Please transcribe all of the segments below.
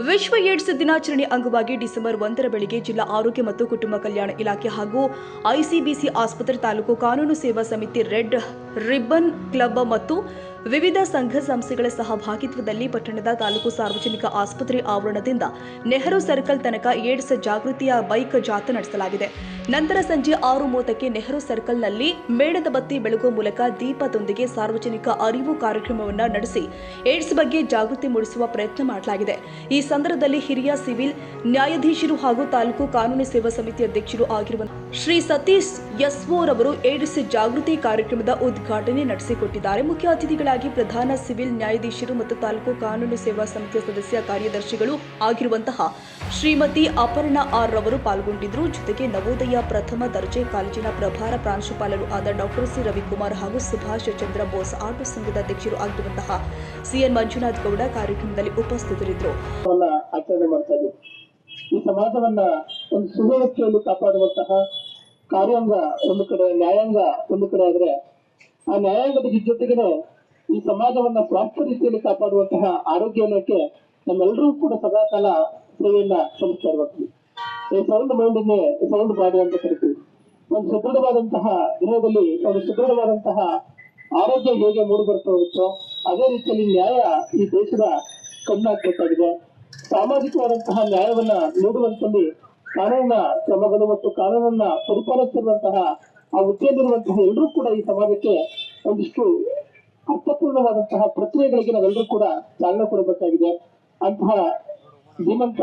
ವಿಶ್ವ ಏಡ್ಸ್ ದಿನಾಚರಣೆ ಅಂಗವಾಗಿ ಡಿಸೆಂಬರ್ 1ರ ಬೆಳಗ್ಗೆ ಜಿಲ್ಲಾ ಆರೋಗ್ಯ ಮತ್ತು ಕುಟುಂಬ ಕಲ್ಯಾಣ ಇಲಾಖೆ ಹಾಗೂ ಐಸಿಬಿಸಿ ಆಸ್ಪತ್ರೆ ತಾಲೂಕು ಕಾನೂನು ಸೇವಾ ಸಮಿತಿ ರೆಡ್ ರಿಬ್ಬನ್ ಕ್ಲಬ್ ಮತ್ತು ವಿವಿಧ ಸಂಘ ಸಂಸ್ಥೆಗಳ ಸಹಭಾಗಿತ್ವದಲ್ಲಿ ಪಟ್ಟಣದ ತಾಲೂಕು ಸಾರ್ವಜನಿಕ ಆಸ್ಪತ್ರೆ ಆವರಣದಿಂದ ನೆಹರು ಸರ್ಕಲ್ ತನಕ ಏಡ್ಸ್ ಜಾಗೃತಿಯ ಬೈಕ್ ಜಾಥಾ ನಡೆಸಲಾಗಿದೆ. ನಂತರ ಸಂಜೆ 6:30ಕ್ಕೆ ನೆಹರು ಸರ್ಕಲ್ನಲ್ಲಿ ಮೇಣದ ಬತ್ತಿ ಬೆಳಗುವ ಮೂಲಕ ದೀಪದೊಂದಿಗೆ ಸಾರ್ವಜನಿಕ ಅರಿವು ಕಾರ್ಯಕ್ರಮವನ್ನು ನಡೆಸಿ ಏಡ್ಸ್ ಬಗ್ಗೆ ಜಾಗೃತಿ ಮೂಡಿಸುವ ಪ್ರಯತ್ನ ಮಾಡಲಾಗಿದೆ. ಈ ಸಂದರ್ಭದಲ್ಲಿ ಹಿರಿಯ ಸಿವಿಲ್ ನ್ಯಾಯಾಧೀಶರು ಹಾಗೂ ತಾಲೂಕು ಕಾನೂನು ಸೇವಾ ಸಮಿತಿ ಅಧ್ಯಕ್ಷರು ಆಗಿರುವ ಶ್ರೀ ಸತೀಶ್ ಎಸ್ಒ ರವರು ಏಡ್ಸ್ ಜಾಗೃತಿ ಕಾರ್ಯಕ್ರಮದ ಉದ್ಘಾಟನೆ ನಡೆಸಿಕೊಟ್ಟಿದ್ದಾರೆ. ಮುಖ್ಯ ಅತಿಥಿಗಳಾಗಿ ಪ್ರಧಾನ ಸಿವಿಲ್ ನ್ಯಾಯಾಧೀಶರು ಮತ್ತು ತಾಲೂಕು ಕಾನೂನು ಸೇವಾ ಸಮಿತಿಯ ಸದಸ್ಯ ಕಾರ್ಯದರ್ಶಿಗಳು ಆಗಿರುವಂತಹ ಶ್ರೀಮತಿ ಅಪರ್ಣಾ ಆರ್ ರವರು ಪಾಲ್ಗೊಂಡಿದ್ದರು. ಜೊತೆಗೆ ನವೋದಯ ಪ್ರಥಮ ದರ್ಜೆ ಕಾಲೇಜಿನ ಪ್ರಭಾರ ಪ್ರಾಂಶುಪಾಲರು ಆದ ಡಾಕ್ಟರ್ ಸಿ ರವಿಕುಮಾರ್ ಹಾಗೂ ಸುಭಾಷ್ ಚಂದ್ರ ಬೋಸ್ ಆಟೋ ಸಂಘದ ಅಧ್ಯಕ್ಷರು ಆಗಿರುವಂತಹ ಸಿಎನ್ ಮಂಜುನಾಥ್ ಗೌಡ ಕಾರ್ಯಕ್ರಮದಲ್ಲಿ ಉಪಸ್ಥಿತರಿದ್ದರು. ಈ ಸಮಾಜವನ್ನ ಒಂದು ಸುವ್ಯವಸ್ಥೆಯಲ್ಲಿ ಕಾಪಾಡುವಂತಹ ಕಾರ್ಯಾಂಗ ಒಂದು ಕಡೆ, ನ್ಯಾಯಾಂಗ ಒಂದು ಕಡೆ ಆದ್ರೆ, ಆ ನ್ಯಾಯಾಂಗದ ಜೊತೆಗೆ ಈ ಸಮಾಜವನ್ನ ಸ್ವಾಸ್ಥ್ಯ ರೀತಿಯಲ್ಲಿ ಕಾಪಾಡುವಂತಹ ಆರೋಗ್ಯ ಇಲಾಖೆ ನಮ್ಮೆಲ್ಲರೂ ಕೂಡ ಸದಾಕಾಲ ಸೇವೆಯನ್ನ ಸಲ್ಲಿಸ್ತಾ ಇರ್ಬೇಕು. ಈ ಸೌಂಡ್ ಮೈಂಡ್ಗೆ ಸೌಂಡ್ ಬಾಡಿ ಅಂತ ಕರಿತೀವಿ. ಒಂದು ಸುದೃಢವಾದಂತಹ ದಿನದಲ್ಲಿ ಒಂದು ಸುದೃಢವಾದಂತಹ ಆರೋಗ್ಯ ಹೇಗೆ ಮೂಡಿ ಬರ್ತಾ ಹೋಗುತ್ತೋ ಅದೇ ರೀತಿಯಲ್ಲಿ ನ್ಯಾಯ ಈ ದೇಶದ ಕಣ್ಣಾಗಬೇಕಾಗಿದೆ. ಸಾಮಾಜಿಕವಾದಂತಹ ನ್ಯಾಯವನ್ನ ನೀಡುವಂತಲ್ಲಿ ಕಾನೂನಿನ ಕ್ರಮಗಳು ಮತ್ತು ಕಾನೂನನ್ನ ಪರಿಪಾಲಿಸುತ್ತಿರುವಂತಹ ಆ ಹುದ್ದೆಯಲ್ಲಿರುವಂತಹ ಎಲ್ಲರೂ ಕೂಡ ಈ ಸಮಾಜಕ್ಕೆ ಒಂದಿಷ್ಟು ಅರ್ಥಪೂರ್ಣವಾದಂತಹ ಪ್ರಕ್ರಿಯೆಗಳಿಗೆ ನಾವೆಲ್ಲರೂ ಕೂಡ ಚಾಲನೆ ಕೊಡಬೇಕಾಗಿದೆ. ಅಂತಹ ಧೀಮಂತ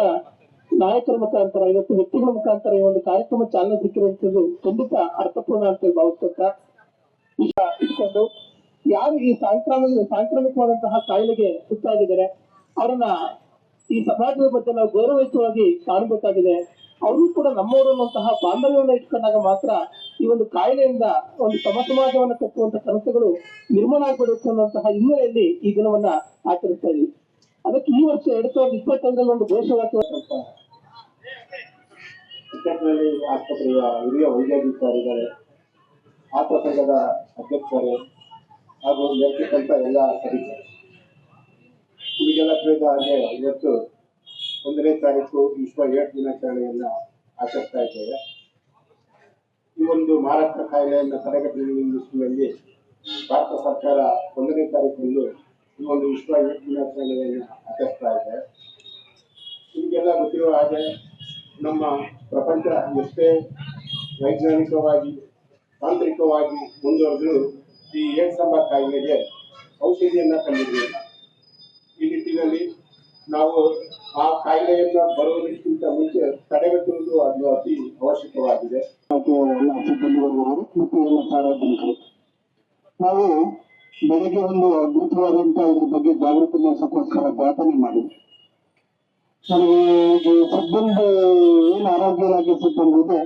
ನಾಯಕರ ಮುಖಾಂತರ ಇವತ್ತು ವ್ಯಕ್ತಿಗಳ ಮುಖಾಂತರ ಈ ಒಂದು ಕಾರ್ಯಕ್ರಮ ಚಾಲನೆ ಸಿಕ್ಕಿರುವಂತದ್ದು ಖಂಡಿತ ಅರ್ಥಪೂರ್ಣ ಅಂತ ಭಾವಿಸುತ್ತಾ ಇಟ್ಕೊಂಡು ಯಾರು ಈ ಸಾಂಕ್ರಾಮಿಕವಾದಂತಹ ಕಾಯಿಲೆಗೆ ತುತ್ತಾಗಿದ್ದಾರೆ ಅವರನ್ನ ಈ ಸಮಾಜದ ಬಗ್ಗೆ ನಾವು ಗೌರವಯುತವಾಗಿ ಕಾಣಬೇಕಾಗಿದೆ. ಅವರು ಕೂಡ ನಮ್ಮವರು ಅನ್ನುವಂತಹ ಬಾಂಧವ್ಯವನ್ನು ಇಟ್ಕೊಂಡಾಗ ಮಾತ್ರ ಈ ಒಂದು ಕಾಯಿಲೆಯಿಂದ ಒಂದು ಸಮಾಜವನ್ನು ಕಟ್ಟುವಂತಹ ಕನಸುಗಳು ನಿರ್ಮಾಣ ಆಗಬೇಕು ಅನ್ನುವಂತಹ ಹಿನ್ನೆಲೆಯಲ್ಲಿ ಈ ದಿನವನ್ನ ಆಚರಿಸ್ತಾ ಇದೀವಿ. ಅದಕ್ಕೆ ಈ ವರ್ಷ 2025ರಲ್ಲಿ ಒಂದು ಘೋಷವಾಕ್ಯ ಆಸ್ಪತ್ರೆಯ ಹಿರಿಯ ವೈದ್ಯಾಧಿಕಾರಿಗಳು, ಆತ್ಮ ಸಂಘದ ಅಧ್ಯಕ್ಷರೇ ಹಾಗೂ ಇರ್ತಕ್ಕಂಥ ಎಲ್ಲ ಅಧಿಕಾರಿ ನಿಮಗೆಲ್ಲ ತಿಳಿದ ಹಾಗೆ ಇವತ್ತು 1ನೇ ತಾರೀಕು ವಿಶ್ವ ಏಡ್ಸ್ ದಿನಾಚರಣೆಯನ್ನ ಆಚರಿಸ್ತಾ ಇದ್ದೇವೆ. ಈ ಒಂದು ಮಾರಕ ಕಾಯಿಲೆಯನ್ನ ತಡೆಗಟ್ಟುವ ದೃಷ್ಟಿಯಲ್ಲಿ ಭಾರತ ಸರ್ಕಾರ 1ನೇ ತಾರೀಕಂದು ಈ ಒಂದು ವಿಶ್ವ ಏಡ್ಸ್ ದಿನಾಚರಣೆಯನ್ನ ಆಚರಿಸ್ತಾ ಇದೆ. ನಿಮಗೆಲ್ಲ ಗೊತ್ತಿರುವ ಹಾಗೆ ನಮ್ಮ ಪ್ರಪಂಚ ಎಷ್ಟೇ ವೈಜ್ಞಾನಿಕವಾಗಿ ತಾಂತ್ರಿಕವಾಗಿ ಮುಂದುವರೆದು ಈ ಏಡ್ಸ್ ಎಂಬ ಕಾಯಿಲೆಗೆ ಔಷಧಿಯನ್ನ ಕಂಡಿದ್ದೇವೆ. ಈ ನಿಟ್ಟಿನಲ್ಲಿ ನಾವು ಆ ಕಾಯಿಲೆಯನ್ನ ಬರುವುದಕ್ಕಿಂತ ಮುಂಚೆ ತಡೆಗಟ್ಟುವುದು ಅದು ಅತಿ ಅವಶ್ಯಕವಾಗಿದೆ. ಎಲ್ಲ ಸಿಬ್ಬಂದಿಗಳು ಮತ್ತು ಎಲ್ಲ ಸಾರ್ವಜನಿಕರು ನಾವು ಬೆಳಗ್ಗೆ ಒಂದು ಅದ್ಭುತವಾದಂತಹ ಇದ್ರ ಬಗ್ಗೆ ಜಾಗೃತಿ ಮೂಡಿಸೋಕ್ಕೋಸ್ಕರ ಪ್ರಾರ್ಥನೆ ಮಾಡಿ ನನಗೆ ಸಿಬ್ಬಂದಿ ಏನು ಆರೋಗ್ಯ ಇಲಾಖೆ ಸಿಬ್ಬಂದಿ ಇದೆ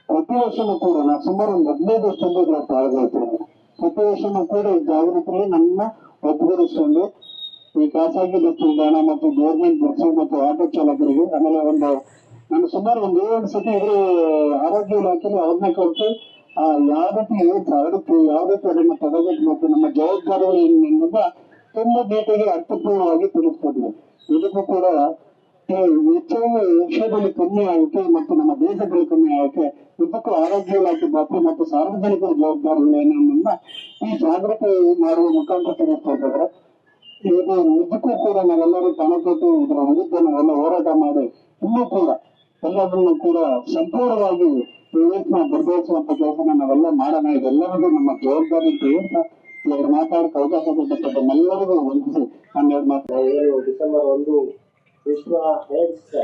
ಪ್ರತಿ ವರ್ಷನೂ ಕೂಡ ನಾವು ಸುಮಾರು ಒಂದು 15 ವರ್ಷದಿಂದ ಪಾಲ್ಗೊಳ್ತೇವೆ. ಪ್ರತಿ ವರ್ಷನೂ ಕೂಡ ಈ ಜಾಗೃತಿಯಲ್ಲಿ ನನ್ನ ಒಟ್ಟುಗೂಡಿಸಿಕೊಂಡು ಈ ಖಾಸಗಿ ಬಸ್ ನಿಲ್ದಾಣ ಮತ್ತು ಗೌರ್ಮೆಂಟ್ ಬಸ್ ಮತ್ತು ಆಟೋ ಚಾಲಕರಿಗೆ ಆಮೇಲೆ ನಾನು ಸುಮಾರು ಒಂದು 7 ಸತಿ ಇದ್ರ ಆರೋಗ್ಯ ಇಲಾಖೆಯಲ್ಲಿ ಅವ್ರನ್ನ ಕೊಟ್ಟು ಯಾವ ರೀತಿ ಹರಡುತ್ತೆ, ಯಾವ ರೀತಿ ಅದನ್ನ ತಡೆಗಟ್ಟು ಮತ್ತು ನಮ್ಮ ಜವಾಬ್ದಾರಿಗಳಿಂದ ತುಂಬಾ ನೀಟಾಗಿ ಅರ್ಥಪೂರ್ಣವಾಗಿ ತಿಳಿಸ್ಕೊಡ್ಲಿ. ಇದಕ್ಕೂ ಕೂಡ ಹೆಚ್ಚಾಗಿ ವಿಷಯದಲ್ಲಿ ಕಮ್ಮಿ ಆಗುತ್ತೆ ಮತ್ತು ನಮ್ಮ ದೇಶದಲ್ಲಿ ಕಮ್ಮಿ ಆಗುತ್ತೆ. ಇದಕ್ಕೂ ಆರೋಗ್ಯ ಇಲಾಖೆ ಪಾತ್ರ ಮತ್ತು ಸಾರ್ವಜನಿಕರ ಜವಾಬ್ದಾರಿಗಳನ್ನ ಈ ಜಾಗೃತಿ ಮಾಡುವ ಮುಖಾಂತರ ತಿಳಿಸ್ತಾ ಇದ್ದಾರೆ. ಇದು ನಿಜಕ್ಕೂ ಕೂಡ ನಾವೆಲ್ಲರೂ ಪಣ ಕೊಟ್ಟು ಇದರ ವಿರುದ್ಧ ನಾವೆಲ್ಲ ಹೋರಾಟ ಮಾಡಿ ಇನ್ನೂ ಕೂಡ ಎಲ್ಲದನ್ನು ಕೂಡ ಸಂಪೂರ್ಣವಾಗಿ ಬರ್ಧಿಸುವಂತ ಕೆಲಸನ ನಾವೆಲ್ಲ ಮಾಡೋಣ. ಇದೆಲ್ಲರಿಗೂ ನಮ್ಮ ಜವಾಬ್ದಾರಿ ಅಂತ ಹೇಳ್ತಾ ಎರಡು ಮಾತಾಡಕ್ಕೆ ಅವಕಾಶ ಕೊಟ್ಟಂತ ನಮ್ಮೆಲ್ಲರಿಗೂ ವಂದಿಸಿ ಹನ್ನೆರಡು ಮಾತು. ಡಿಸೆಂಬರ್ 1 ವಿಶ್ವ ಏಡ್ಸ್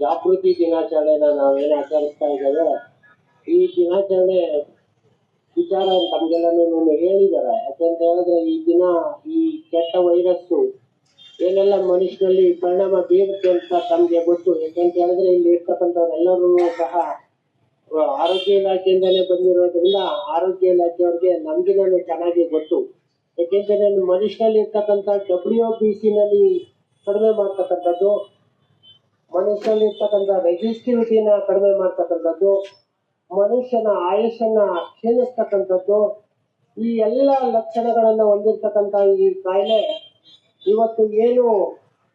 ಜಾಗೃತಿ ದಿನಾಚರಣೆನ ನಾವೇನು ಆಚರಿಸ್ತಾ ಇದ್ದೇವೆ. ಈ ದಿನಾಚರಣೆ ವಿಚಾರ ತಮ್ಗೆಲ್ಲನೂ ಹೇಳಿದ್ದಾರೆ. ಯಾಕೆಂತ ಹೇಳಿದ್ರೆ ಈ ದಿನ ಈ ಕೆಟ್ಟ ವೈರಸ್ಸು ಏನೆಲ್ಲ ಮನುಷ್ಯನಲ್ಲಿ ಪರಿಣಾಮ ಬೀರುತ್ತೆ ಅಂತ ತಮ್ಗೆ ಗೊತ್ತು. ಯಾಕೆಂತ ಹೇಳಿದ್ರೆ ಇಲ್ಲಿ ಇರ್ತಕ್ಕಂಥವ್ರೆಲ್ಲರೂ ಸಹ ಆರೋಗ್ಯ ಇಲಾಖೆಯಿಂದಲೇ ಬಂದಿರೋದ್ರಿಂದ ಆರೋಗ್ಯ ಇಲಾಖೆಯವ್ರಿಗೆ ನಮ್ಗಿನೂ ಚೆನ್ನಾಗಿ ಗೊತ್ತು. ಯಾಕೆಂದ್ರೆ ಮನುಷ್ಯನಲ್ಲಿ ಇರ್ತಕ್ಕಂಥ WBCನಲ್ಲಿ ಕಡಿಮೆ ಮಾಡ್ತಕ್ಕಂಥದ್ದು, ಮನುಷ್ಯನಲ್ಲಿ ಇರ್ತಕ್ಕಂಥ ರೆಸಿಸ್ಟಿವಿಟಿನ ಕಡಿಮೆ ಮಾಡ್ತಕ್ಕಂಥದ್ದು, ಮನುಷ್ಯನ ಆಯುಷನ್ನ ಕ್ಷೀಣಿಸ್ತಕ್ಕಂಥದ್ದು, ಈ ಎಲ್ಲ ಲಕ್ಷಣಗಳನ್ನ ಹೊಂದಿರ್ತಕ್ಕಂಥ ಈ ಕಾಯಿಲೆ ಇವತ್ತು ಏನು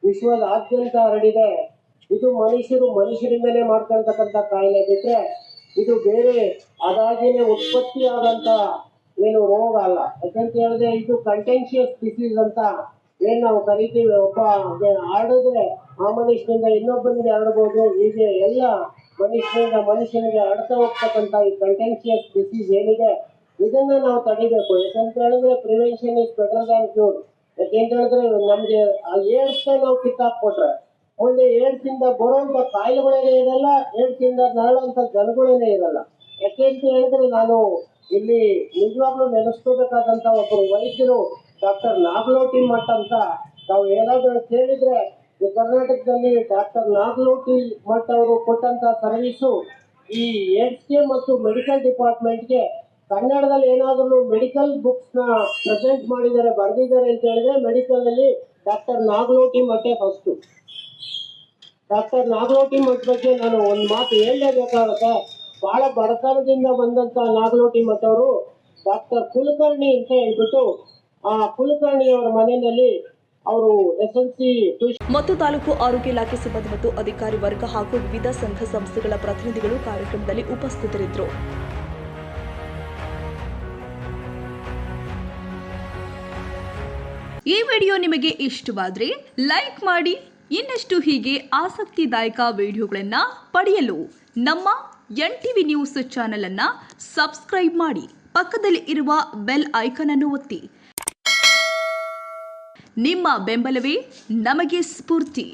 ವಿಶ್ವದಾದ್ಯಂತ ಹರಡಿದೆ. ಇದು ಮನುಷ್ಯರಿಂದಲೇ ಮಾಡ್ಕೊಳ್ತಕ್ಕಂಥ ಕಾಯಿಲೆ ಬಿಟ್ರೆ ಇದು ಬೇರೆ ಅದಾಗೇನೆ ಉತ್ಪತ್ತಿಯಾದಂತ ಏನು ರೋಗ ಅಲ್ಲ. ಯಾಕಂತ ಹೇಳಿದ್ರೆ ಇದು ಕಂಟೆನ್ಷಿಯಸ್ ಡಿಸೀಸ್ ಅಂತ ಏನ್ ನಾವು ಕರಿತೀವಿ. ಒಬ್ಬ ಹರಡಿದ್ರೆ ಆ ಮನುಷ್ಯನಿಂದ ಇನ್ನೊಬ್ಬನಿಗೆ ಹರಡಬಹುದು. ಹೀಗೆ ಎಲ್ಲ ಮನುಷ್ಯನಿಗೆ ಹರಡ್ತಾ ಹೋಗ್ತಕ್ಕಂಥ ಈ ಕಂಟೆನ್ಷಿಯಸ್ ಡಿಸೀಸ್ ಏನಿದೆ ಇದನ್ನ ನಾವು ತಡಿಬೇಕು. ಯಾಕಂತ ಹೇಳಿದ್ರೆ prevention is better than cure. ಯಾಕೆಂತ ಹೇಳಿದ್ರೆ ನಮ್ಗೆ ಆ ಏಡ್ಸ್ ನಾವು ಕಿತ್ತಾಕ್ಕೊಟ್ರೆ ಮುಂದೆ ಏಡ್ಸ್ ಇಂದ ಬರುವಂತ ಕಾಯಿಲೆಗಳೇನೇ ಇರಲ್ಲ, ಏಡ್ಸ್ ಇಂದ ನರಳುವಂತ ಜನಗಳೇನೇ ಇರಲ್ಲ. ಯಾಕೆಂತ ಹೇಳಿದ್ರೆ ನಾನು ಇಲ್ಲಿ ನಿಜವಾಗ್ಲೂ ನೆನೆಸ್ಕೋಬೇಕಾದಂತ ಒಬ್ಬರು ವೈದ್ಯರು ಡಾಕ್ಟರ್ ನಾಗಲೋಟಿ ಮಠ್ ಅಂತ ನಾವು ಏನಾದ್ರು ಕೇಳಿದ್ರೆ ಕರ್ನಾಟಕದಲ್ಲಿ ಡಾಕ್ಟರ್ ನಾಗಲೋಟಿ ಮಠ್ ಅವರು ಕೊಟ್ಟಂತ ಸರ್ವಿಸು ಈ ಏಡ್ಸ್ಗೆ ಮತ್ತು ಮೆಡಿಕಲ್ ಡಿಪಾರ್ಟ್ಮೆಂಟ್ಗೆ ಕನ್ನಡದಲ್ಲಿ ಏನಾದರೂ ಮೆಡಿಕಲ್ ಬುಕ್ಸ್ ನ ಪ್ರೆಸೆಂಟ್ ಮಾಡಿದ್ದಾರೆ, ಬರೆದಿದ್ದಾರೆ ಅಂತ ಹೇಳಿದ್ರೆ ಮೆಡಿಕಲ್ ಅಲ್ಲಿ ಡಾಕ್ಟರ್ ನಾಗಲೋಟಿ ಮಠೆ ಫಸ್ಟ್. ಡಾಕ್ಟರ್ ನಾಗಲೋಟಿ ಮಠ್ ಬಗ್ಗೆ ನಾನು ಒಂದು ಮಾತು ಹೇಳಲೇಬೇಕಾಗುತ್ತೆ. ಬಹಳ ಬಡತನದಿಂದ ಬಂದಂತ ನಾಗಲೋಟಿ ಮಠ ಅವರು ಡಾಕ್ಟರ್ ಕುಲಕರ್ಣಿ ಅಂತ ಹೇಳ್ಬಿಟ್ಟು ಆ ಕುಲಕರ್ಣಿ ಅವರ ಮನೆಯಲ್ಲಿ ಅವರು SLC ಮತ್ತು ತಾಲೂಕು ಆರೋಗ್ಯ ಇಲಾಖೆ ಸಿಬ್ಬಂದಿ ಮತ್ತು ಅಧಿಕಾರಿ ವರ್ಗ ಹಾಗೂ ವಿವಿಧ ಸಂಘ ಸಂಸ್ಥೆಗಳ ಪ್ರತಿನಿಧಿಗಳು ಕಾರ್ಯಕ್ರಮದಲ್ಲಿ ಉಪಸ್ಥಿತರಿದ್ದರು. ಈ ವಿಡಿಯೋ ನಿಮಗೆ ಇಷ್ಟವಾದರೆ ಲೈಕ್ ಮಾಡಿ. ಇನ್ನಷ್ಟು ಹೀಗೆ ಆಸಕ್ತಿದಾಯಕ ವಿಡಿಯೋಗಳನ್ನು ಪಡೆಯಲು ನಮ್ಮ NTV ನ್ಯೂಸ್ ಚಾನೆಲ್ ಅನ್ನು ಸಬ್ಸ್ಕ್ರೈಬ್ ಮಾಡಿ. ಪಕ್ಕದಲ್ಲಿ ಇರುವ ಬೆಲ್ ಐಕಾನ್ ಅನ್ನು ಒತ್ತಿ. ನಿಮ್ಮ ಬೆಂಬಲವೇ ನಮಗೆ ಸ್ಫೂರ್ತಿ.